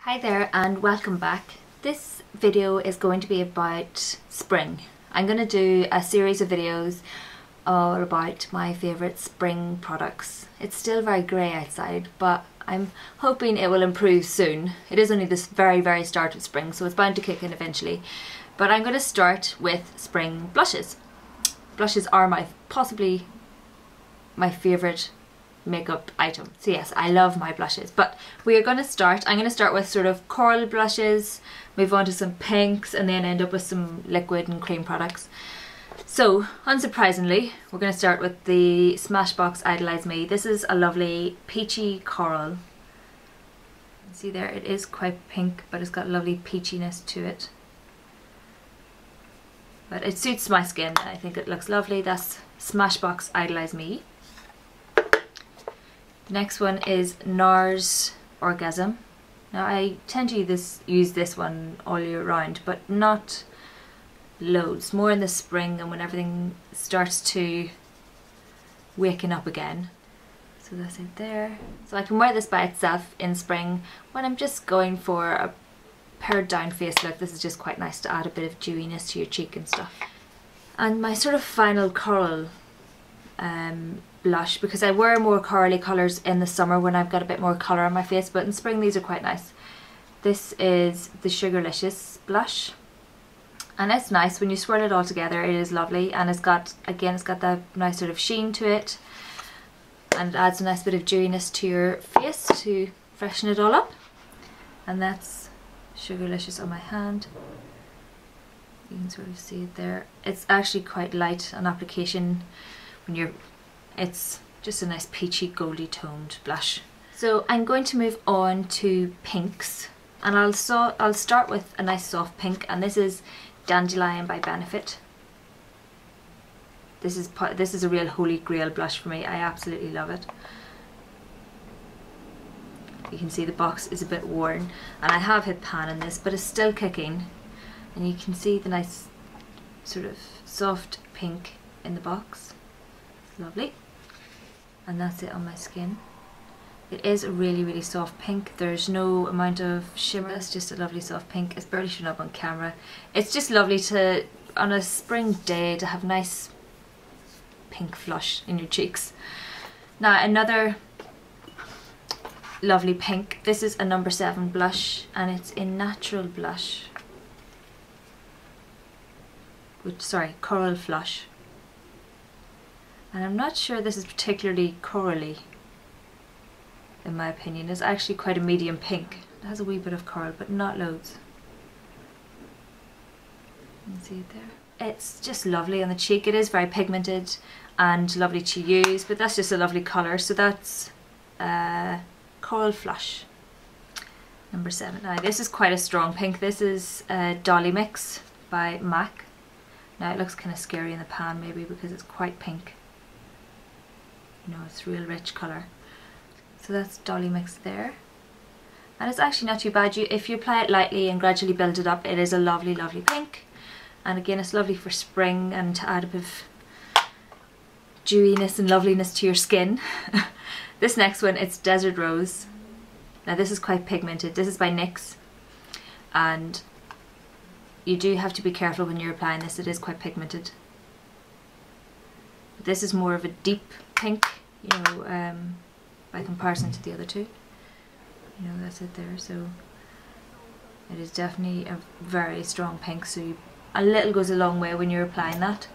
Hi there and welcome back. This video is going to be about spring. I'm going to do a series of videos all about my favourite spring products. It's still very grey outside, but I'm hoping it will improve soon. It is only this very start of spring, so it's bound to kick in eventually. But I'm going to start with spring blushes. Blushes are possibly my favourite makeup item. So yes, I love my blushes, but I'm going to start with sort of coral blushes, move on to some pinks, and then end up with some liquid and cream products. So unsurprisingly, we're going to start with the Smashbox Idolize Me. This is a lovely peachy coral. See there, it is quite pink, but it's got lovely peachiness to it. But it suits my skin. I think it looks lovely. That's Smashbox Idolize Me. The next one is NARS Orgasm. Now I tend to use this one all year round, but not loads. More in the spring and when everything starts to waken up again. So that's it there. So I can wear this by itself in spring when I'm just going for a pared down face look. This is just quite nice to add a bit of dewiness to your cheek and stuff. And my sort of final coral blush, because I wear more corally colours in the summer when I've got a bit more colour on my face, but in spring these are quite nice. This is the Sugarlicious blush, and it's nice when you swirl it all together. It is lovely, and it's got that nice sort of sheen to it, and it adds a nice bit of dewiness to your face to freshen it all up. And that's Sugarlicious on my hand. You can sort of see it there. It's actually quite light on application when it's just a nice peachy goldy toned blush. So I'm going to move on to pinks, and I'll start with a nice soft pink, and this is Dandelion by Benefit. This is a real holy grail blush for me. I absolutely love it. You can see the box is a bit worn, and I have hit pan in this, but it's still kicking, and you can see the nice sort of soft pink in the box. It's lovely. And that's it on my skin. It is a really soft pink. There's no amount of shimmer. It's just a lovely soft pink. It's barely shown up on camera. It's just lovely to, on a spring day, to have nice pink flush in your cheeks. Now another lovely pink. This is a number 7 blush, and it's in Natural Blush. Coral Flush. And I'm not sure this is particularly corally, in my opinion. It's actually quite a medium pink. It has a wee bit of coral, but not loads. You can see it there. It's just lovely on the cheek. It is very pigmented and lovely to use, but that's just a lovely colour. So that's Coral Flush, number 7. Now this is quite a strong pink. This is Dolly Mix by MAC. Now it looks kind of scary in the pan maybe because it's quite pink. No, it's real rich colour. So that's Dolly Mix there. And it's actually not too bad. If you apply it lightly and gradually build it up, it is a lovely pink. And again, it's lovely for spring and to add a bit of dewiness and loveliness to your skin. This next one, it's Desert Rose. Now this is quite pigmented. This is by NYX. And you do have to be careful when you're applying this. It is quite pigmented. This is more of a deep pink, you know, by comparison to the other two. You know, that's it there. So it is definitely a very strong pink, so a little goes a long way when you're applying that.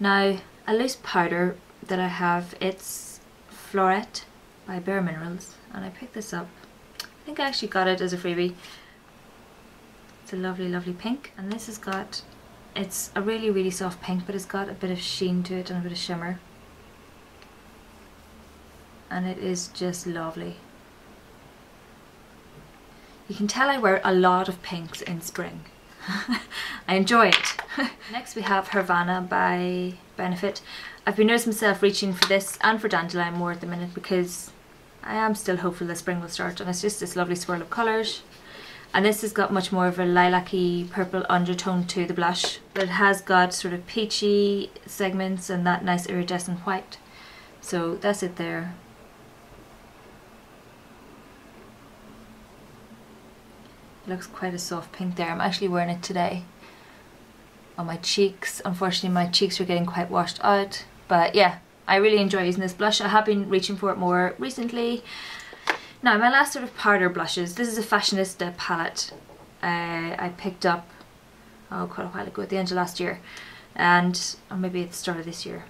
Now a loose powder that I have, it's Florette by Bare Minerals, and I picked this up. I think I actually got it as a freebie. It's a lovely pink, and this has got, it's a really soft pink, but it's got a bit of sheen to it and a bit of shimmer. And it is just lovely. You can tell I wear a lot of pinks in spring. I enjoy it. Next we have Havana by Benefit. I've been noticing myself reaching for this and for Dandelion more at the minute because I am still hopeful that spring will start, and it's just this lovely swirl of colours. And this has got much more of a lilac-y purple undertone to the blush, but it has got sort of peachy segments and that nice iridescent white. So that's it there. It looks quite a soft pink there. I'm actually wearing it today on my cheeks. Unfortunately my cheeks are getting quite washed out, but yeah, I really enjoy using this blush. I have been reaching for it more recently. Now my last sort of powder blushes, this is a Fashionista palette I picked up quite a while ago, at the end of last year, and or maybe at the start of this year.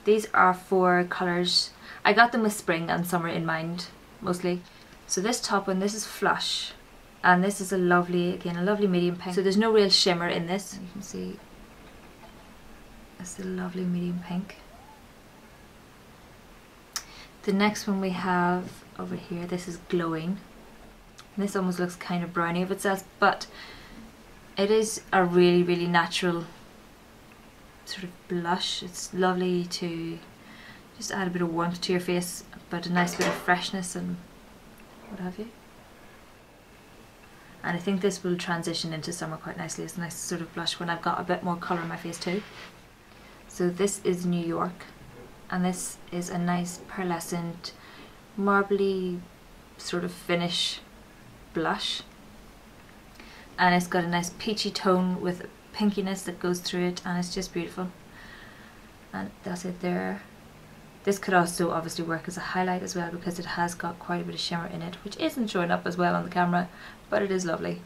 These are for colours, I got them with spring and summer in mind mostly. So this top one, this is Flush, and this is a lovely, again a lovely medium pink. So there's no real shimmer in this, you can see it's a lovely medium pink. The next one we have over here, this is Glowing. And this almost looks kind of browny of itself, but it is a really, really natural sort of blush. It's lovely to just add a bit of warmth to your face, but a nice bit of freshness and what have you. And I think this will transition into summer quite nicely. It's a nice sort of blush when I've got a bit more colour in my face too. So this is New York, and this is a nice pearlescent, marbly sort of finish blush. And it's got a nice peachy tone with pinkiness that goes through it, and it's just beautiful. And that's it there. This could also obviously work as a highlight as well, because it has got quite a bit of shimmer in it, which isn't showing up as well on the camera, but it is lovely.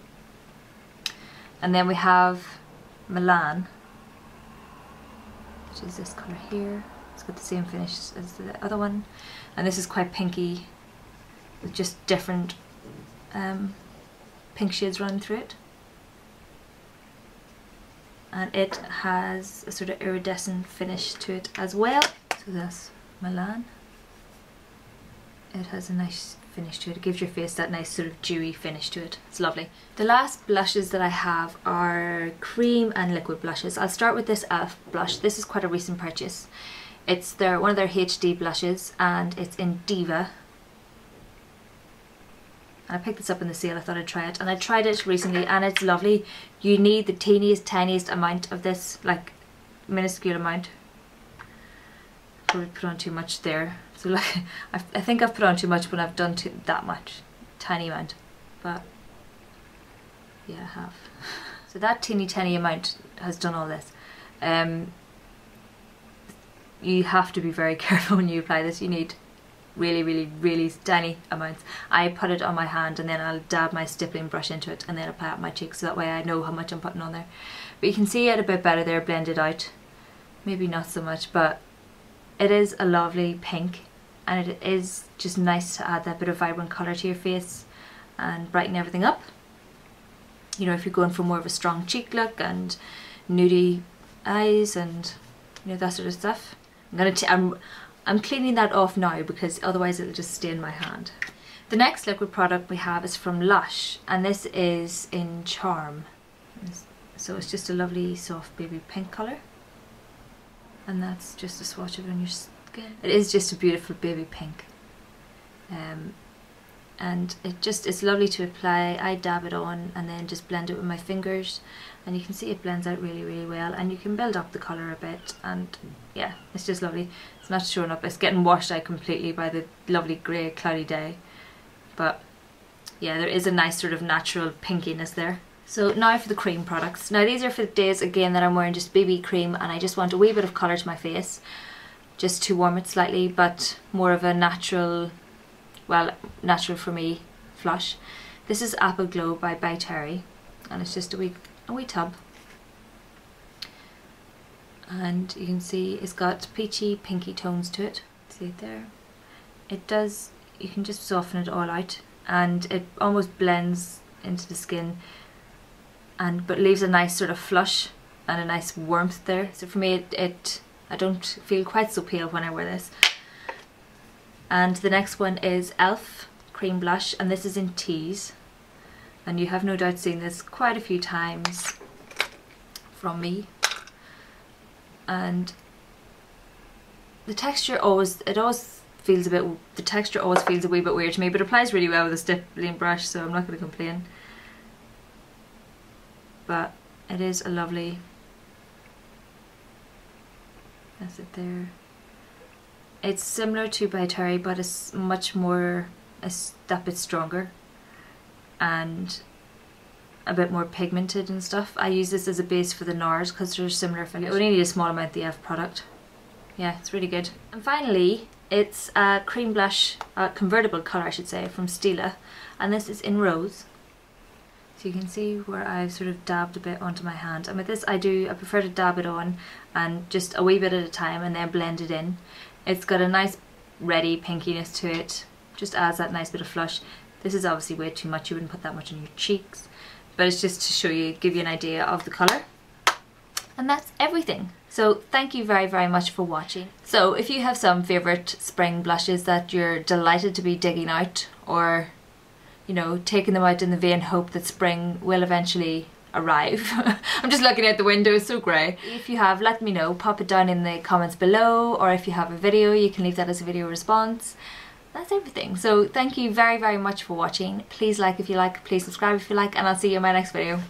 And then we have Milan, which is this colour here. It's got the same finish as the other one, and this is quite pinky with just different pink shades running through it. And it has a sort of iridescent finish to it as well. So that's Milan. It has a nice finish to it. It gives your face that nice sort of dewy finish to it. It's lovely. The last blushes that I have are cream and liquid blushes. I'll start with this e.l.f. blush. This is quite a recent purchase. It's one of their HD blushes, and it's in Diva. I picked this up in the sale, I thought I'd try it, and I tried it recently and it's lovely. You need the teeniest, tiniest amount of this, like minuscule amount. Probably put on too much there. So like, I think I've put on too much when I've done that much. Tiny amount. But yeah, I have. So that teeny tiny amount has done all this. You have to be very careful when you apply this. You need really, really, really tiny amounts. I put it on my hand and then I'll dab my stippling brush into it and then apply it on my cheeks, so that way I know how much I'm putting on there. But you can see it a bit better there, blended out. Maybe not so much, but it is a lovely pink, and it is just nice to add that bit of vibrant colour to your face and brighten everything up. You know, if you're going for more of a strong cheek look and nudie eyes and you know, that sort of stuff. I'm cleaning that off now because otherwise it'll just stay in my hand. The next liquid product we have is from Lush, and this is in Charm. So it's just a lovely soft baby pink colour, and that's just a swatch of it on your skin. It is just a beautiful baby pink, and it's lovely to apply. I dab it on and then just blend it with my fingers, and you can see it blends out really, really well, and you can build up the colour a bit, and yeah, it's just lovely. It's not showing up, it's getting washed out completely by the lovely grey cloudy day, but yeah, there is a nice sort of natural pinkiness there. So now for the cream products. Now these are for the days again that I'm wearing just BB cream and I just want a wee bit of colour to my face, just to warm it slightly, but more of a natural, well, natural for me, flush. This is Apple Glow by Terry, and it's just a wee tub. And you can see it's got peachy, pinky tones to it. See it there? It does, you can just soften it all out, and it almost blends into the skin, but leaves a nice sort of flush and a nice warmth there. So for me, I don't feel quite so pale when I wear this. And the next one is e.l.f. cream blush, and this is in Tease, and you have no doubt seen this quite a few times from me. And the texture always feels a wee bit weird to me, but it applies really well with a stippling brush, so I'm not going to complain. But it is a lovely, that's it there. It's similar to by Terry, but it's much more, that bit stronger, and a bit more pigmented and stuff. I use this as a base for the NARS because they're similar finish. I only need a small amount of the e.l.f. product. Yeah, it's really good. And finally, it's a cream blush, convertible colour I should say, from Stila, and this is in Rose. So you can see where I've sort of dabbed a bit onto my hand, and with this I prefer to dab it on and just a wee bit at a time and then blend it in. It's got a nice reddy pinkiness to it, just adds that nice bit of flush. This is obviously way too much, you wouldn't put that much on your cheeks, but it's just to show you, give you an idea of the colour. And that's everything. So thank you very, very much for watching. So if you have some favourite spring blushes that you're delighted to be digging out, or you know, taking them out in the vain hope that spring will eventually arrive. I'm just looking out the window, it's so grey. If you have, let me know, pop it down in the comments below, or if you have a video you can leave that as a video response. That's everything. So thank you very, very much for watching. Please like if you like, please subscribe if you like, and I'll see you in my next video.